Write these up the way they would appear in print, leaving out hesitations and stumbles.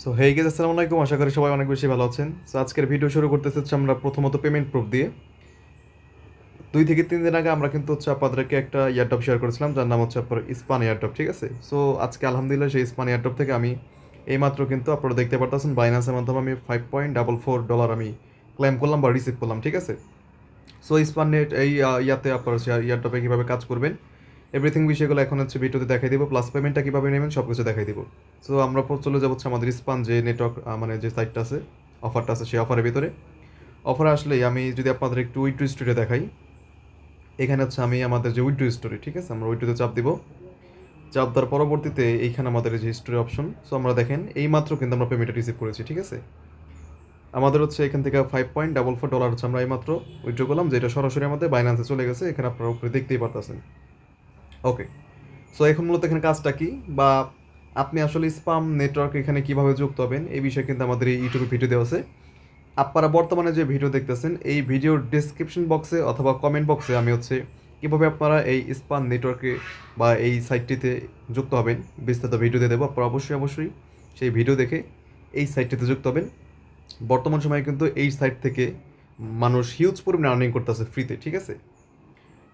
So hey guess, আসসালামু আলাইকুম। আশা করি সবাই অনেক বেশি ভালো আছেন। সো আজকের ভিডিও শুরু করতেছি হচ্ছে আমরা প্রথমত পেমেন্ট প্রুফ দিয়ে। 2 থেকে 3 দিন আগে আমরা কিন্তু হচ্ছে আপনাদেরকে একটা ইয়ারড্রপ শেয়ার করেছিলাম, যার নাম হচ্ছে আপনার ইস্পান ইয়ারড্রপ, ঠিক আছে? সো আজকে আলহামদুলিল্লাহ সেই ইস্পান ইয়ারড্রপ থেকে আমি এইমাত্র কিন্তু আপনারা দেখতে পারতেছেন বাইন্যান্সের মাধ্যমে আমি $5.44 আমি ক্লেম করলাম বা রিসিভ করলাম, ঠিক আছে? সো ইস্পান নেট এই ইয়াতে আপনারা ইয়ারড্রপে কীভাবে কাজ করবেন এভরিথিং বিষয়গুলো এখন হচ্ছে ভিডিওতে দেখাই দিব, প্লাস পেমেন্টটা কীভাবে নেবেন সব কিছু দেখাই দিব। সো আমরা চলে যাবো হচ্ছে আমাদের স্পান যে নেটওয়ার্ক মানে যে সাইটটা আছে, অফারটা আছে, সেই অফারের ভিতরে। অফার আসলেই আমি যদি আপনাদের একটু উইথড্র স্টোরি দেখাই, এখানে হচ্ছে আমি আমাদের যে উইথড্র স্টোরি, ঠিক আছে, আমরা উইথড্রোতে চাপ দিব। চাপ দেওয়ার পরবর্তীতে এইখানে আমাদের যে হিস্টোরি অপশন, সো আমরা দেখেন এই মাত্র কিন্তু আমরা পেমেন্টটা রিসিভ করেছি, ঠিক আছে? আমাদের হচ্ছে এখান থেকে $5.44 হচ্ছে আমরা এইমাত্র উইথড্র করলাম, যেটা সরাসরি আমাদের বাইন্যান্সে চলে গেছে, এখানে আপনারা উপরে দেখতেই পারতেছেন। ওকে, সো এখন মূলত এখানে কাজটা কি, বা আপনি আসলে স্পাম নেটওয়ার্ক এখানে কিভাবে যুক্ত হবেন এই বিষয়ে কিন্তু আমাদের এই ইউটিউবে ভিডিও দেওয়া আছে। আপনারা বর্তমানে যে ভিডিও দেখতেছেন এই ভিডিওর ডিসক্রিপশন বক্সে অথবা কমেন্ট বক্সে আমি হচ্ছে কীভাবে আপনারা এই স্পাম নেটওয়ার্কে বা এই সাইটটিতে যুক্ত হবেন বিস্তারিত ভিডিও দিয়ে দেবো। আপনারা অবশ্যই সেই ভিডিও দেখে এই সাইটটিতে যুক্ত হবেন। বর্তমান সময়ে কিন্তু এই সাইট থেকে মানুষ হিউজ পরিমাণে আর্নিং করতেছে ফ্রিতে, ঠিক আছে?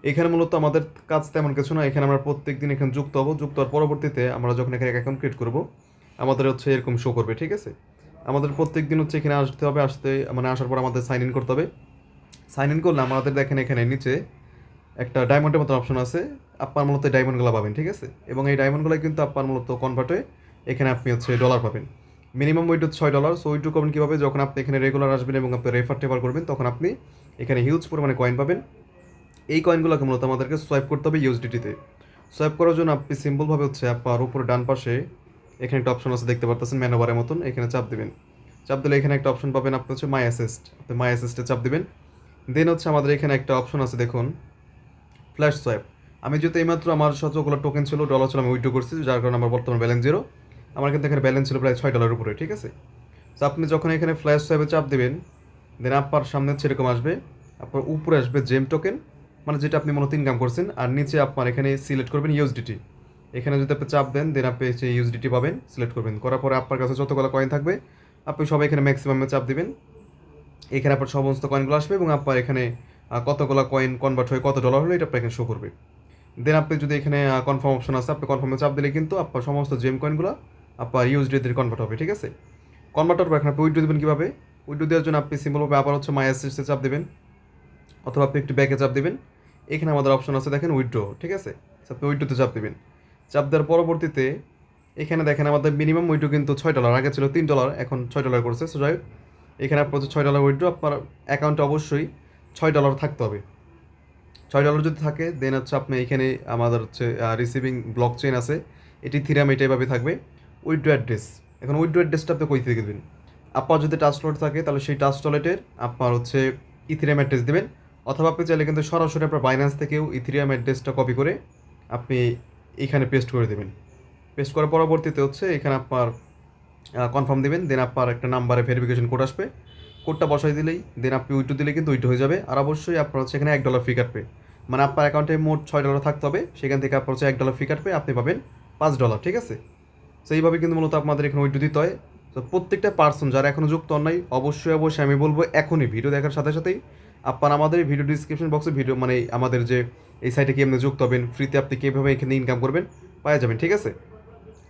এখানে মূলত আমাদের কাজ তেমন কিছু না, এখানে আমরা প্রত্যেক দিন এখানে যুক্ত হবো। যুক্ত হওয়ার পরবর্তীতে আমরা যখন এখানে অ্যাকাউন্ট ক্রিয়েট করবো আমাদের হচ্ছে এরকম শো করবে, ঠিক আছে? আমাদের প্রত্যেক দিন হচ্ছে এখানে আসতে হবে, আসার পর আমাদের সাইন ইন করতে হবে। সাইন ইন করলে আমাদের দেখেন এখানে নিচে একটা ডায়মন্ডের মতো অপশন আছে, আপনার মূলত ডায়মন্ডগুলো পাবেন, ঠিক আছে? এবং এই ডায়মন্ডগুলো কিন্তু আপনার মূলত কনভার্ট হয়ে এখানে আপনি হচ্ছে ডলার পাবেন। মিনিমাম ওইট হচ্ছে $6। সো ওইটু করবেন কীভাবে, যখন আপনি এখানে রেগুলার আসবেন এবং আপনি রেফার টেফার করবেন তখন আপনি এখানে হিউজ পরিমাণে কয়েন পাবেন। এই কয়েনগুলোকে মূলত আমাদেরকে সোয়াইপ করতে হবে ইউএসডিটিতে। সোয়াইপ করার জন্য আপনি সিম্পলভাবে হচ্ছে আপনার উপরে ডান পাশে এখানে একটা অপশন আছে, দেখতে পারতেছেন ম্যানোভারের মতন, এখানে চাপ দিবেন। চাপ দিলে এখানে একটা অপশন পাবেন আপনি হচ্ছে মাই অ্যাসেস্ট, আপনি মাই অ্যাসেস্টে চাপ দিবেন। দেন হচ্ছে আমাদের এখানে একটা অপশন আছে দেখুন, ফ্ল্যাশ সোয়াইপ। আমি যেহেতু এইমাত্র আমার যতগুলো টোকেন ছিল ডলার ছিল আমি উইথড্র করছি, যার কারণে আমার বর্তমান ব্যালেন্স জিরো। আমার কিন্তু এখানে ব্যালেন্স ছিল প্রায় $6 উপরে, ঠিক আছে? তো আপনি যখন এখানে ফ্ল্যাশ সোয়াইপে চাপ দিবেন দেন আপনার সামনে হচ্ছে এরকম আসবে, আপনার উপরে আসবে জেম টোকেন, মানে যেটা আপনি মূলত ইনকাম করছেন, আর নিচে আপনার এখানে সিলেক্ট করবেন ইউএসডিটি। এখানে যদি আপনি চাপ দেন দেন আপনি হচ্ছে ইউএসডিটি পাবেন, সিলেক্ট করবেন। করার পরে আপনার কাছে যতগুলো কয়েন থাকবে আপনি সবাই এখানে ম্যাক্সিমামে চাপ দিবেন। এখানে আপনার সমস্ত কয়েনগুলো আসবে এবং আপনার এখানে কতগুলো কয়েন কনভার্ট হয়ে কত ডলার হলো এটা আপনার এখানে শো করবে। দেন আপনি যদি এখানে কনফার্ম অপশন আছে, আপনি কনফার্মে চাপ দিলে কিন্তু আপনার সমস্ত জেম কয়েনগুলো আপনার ইউএসডিতে কনভার্ট হবে, ঠিক আছে? কনভার্ট হওয়ার পর এখন আপনি উইথড্র দেবেন কীভাবে? উইথড্র দেওয়ার জন্য আপনি সিম্পলভাবে আবার হচ্ছে মাই অ্যাসেস্টে চাপ দেবেন অথবা আপনি একটু ব্যাকে চাপ দেবেন। এখানে আমাদের অপশন আছে দেখেন উইথড্র, ঠিক আছে? আপনি উইথড্রোতে চাপ দেবেন। চাপ দেওয়ার পরবর্তীতে এখানে দেখেন আমাদের মিনিমাম উইথড্র কিন্তু $6, আগে ছিল $3, এখন $6 করছে। সো যাই হোক, এখানে আপনার হচ্ছে $6 উইথড্র, আপনার অ্যাকাউন্টে অবশ্যই $6 থাকতে হবে। $6 যদি থাকে দেন হচ্ছে আপনি এখানে আমাদের হচ্ছে রিসিভিং ব্লক চেইন আছে, এটি থিরাম, এটা এভাবে থাকবে। উইথড্র অ্যাড্রেস, এখন উইথড্র অ্যাড্রেসটা আপনি কই থেকে দেবেন? আপনার যদি টাচ ওয়ালেট থাকে তাহলে সেই টাচ ওয়ালেটের আপনার হচ্ছে ইথিরিয়াম অ্যাড্রেস দেবেন, অথবা আপনি চাইলে কিন্তু সরাসরি আপনার বাইন্যান্স থেকেও ইথিরিয়াম অ্যাড্রেসটা কপি করে আপনি এখানে পেস্ট করে দেবেন। পেস্ট করার পরবর্তীতে হচ্ছে এখানে আপনার কনফার্ম দেবেন, দেন আপনার একটা নাম্বারে ভেরিফিকেশন কোড আসবে, কোডটা বসাই দিলেই দেন আপনি উইথড্র দিলে কিন্তু উইথড্র হয়ে যাবে। আর অবশ্যই আপনার হচ্ছে এখানে $1 ফি কাটবে, মানে আপনার অ্যাকাউন্টে মোট $6 থাকতে হবে, সেখান থেকে আপনার হচ্ছে $1 ফি কাটবে, আপনি পাবেন $5, ঠিক আছে? তো এইভাবে কিন্তু মূলত আপনাদের এখানে উইথড্র দিতে হয়। তো প্রত্যেকটা পার্সন যারা এখনও যুক্ত হন নাই অবশ্যই আমি বলবো এখনই ভিডিও দেখার সাথে সাথেই আপনারা আমাদের ভিডিও ডিসক্রিপশন বক্সে ভিডিও মানে আমাদের যে এই সাইটে কীভাবে যুক্ত হবেন, ফ্রিতে আপনি কীভাবে এখানে ইনকাম করবেন পাওয়া যাবেন, ঠিক আছে?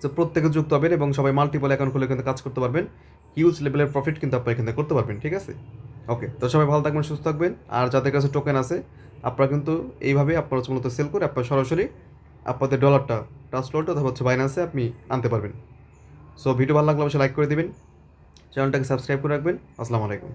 তো প্রত্যেকে যুক্ত হবেন এবং সবাই মাল্টিপল অ্যাকাউন্ট খুলে কিন্তু কাজ করতে পারবেন। হিউজ লেভেলের প্রফিট কিন্তু আপনারা এখান থেকে করতে পারবেন, ঠিক আছে? ওকে, তো সবাই ভালো থাকবেন, সুস্থ থাকবেন। আর যাদের কাছে টোকেন আছে আপনারা কিন্তু এইভাবে আপনারা হচ্ছে মূলত সেল করে আপনারা সরাসরি আপনাদের ডলারটা ট্রাস্ট অথবা হচ্ছে বাইন্যান্সে আপনি আনতে পারবেন। সো ভিডিও ভালো লাগলে অবশ্যই লাইক করে দিবেন, চ্যানেলটাকে সাবস্ক্রাইব করে রাখবেন। আসসালামু আলাইকুম।